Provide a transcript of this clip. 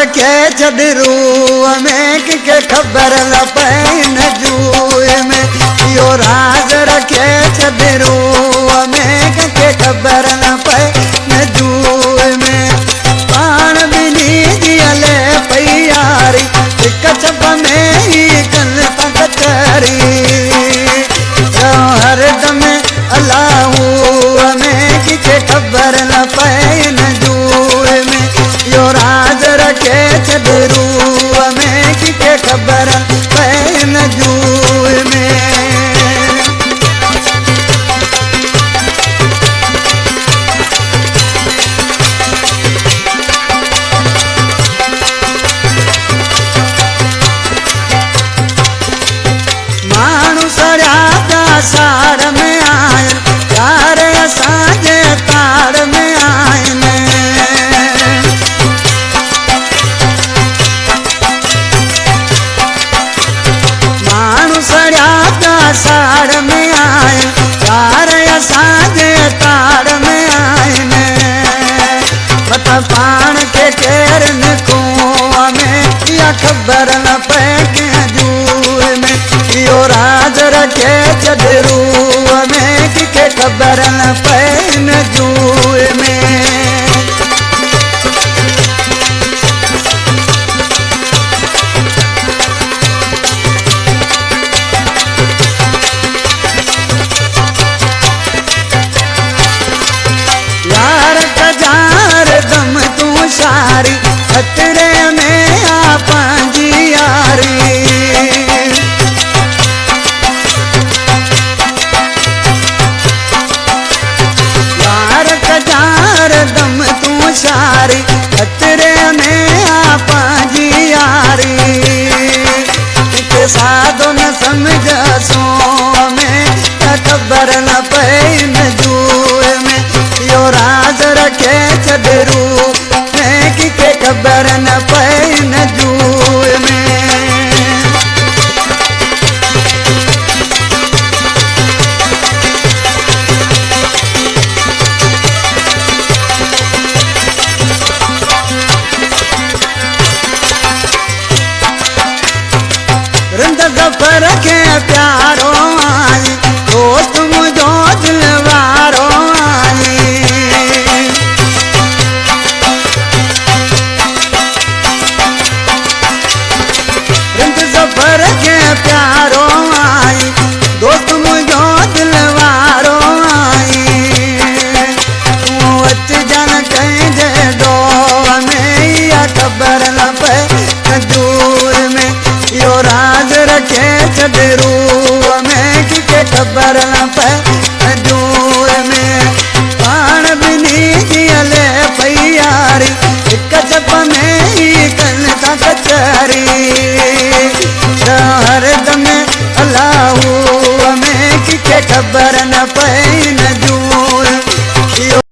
रखे छॾरू में के ख़बर न पए न जूए में इहो राज रखे छॾरू में के ख़बर न पए न जूए में पाण ॿिन्ही जी हले पई यारी हिक छप में ई कनि था कचहरी हरदम अलाहू में के ख़बर न पए न जूए में इहो राज रखे छॾरू में के ख़बर पए न जूए में माण्हू सड़िया पिया साड़ में आहिनि यार असांजे ताड़ में आहिनि माण्हू सड़िया पिया साड़ में आहिनि यार असांजे ताड़ में आहिनि मत पाण खे केरु न कुआं में इहा ख़बर न पए कंहिं जूए में इहो राज रखे छॾरू में के ख़बर न पए न जूए में यार कजार दम तूं सारी खतरे में आ पंहिंजी यारी यार कजार दम तूं सारी खतरे में आ पंहिंजी यारी हिकु साधो न सम्झ सो में ख़बर न पए न जूए में इहो राज रखे छॾरू में के ख़बर न पए न जूए में रिंद ज़फ़र खे प्यारो आई दोस्त मुंहिंजो दिल वारो आई रिंद ज़फ़र खे प्यारो आई दोस्त मुंहिंजो दिल वारो आई तूं अचिजां न कंहिंजे ॾोह में इहा ख़बर न पए न जूए में इहो राज रखे छॾरू में के ख़बर न पए न जूए में पाण ॿिन्ही जी हले पई यारी हिक छप में ई कनि था कचहरी हरदम अलाहू में के ख़बर न पए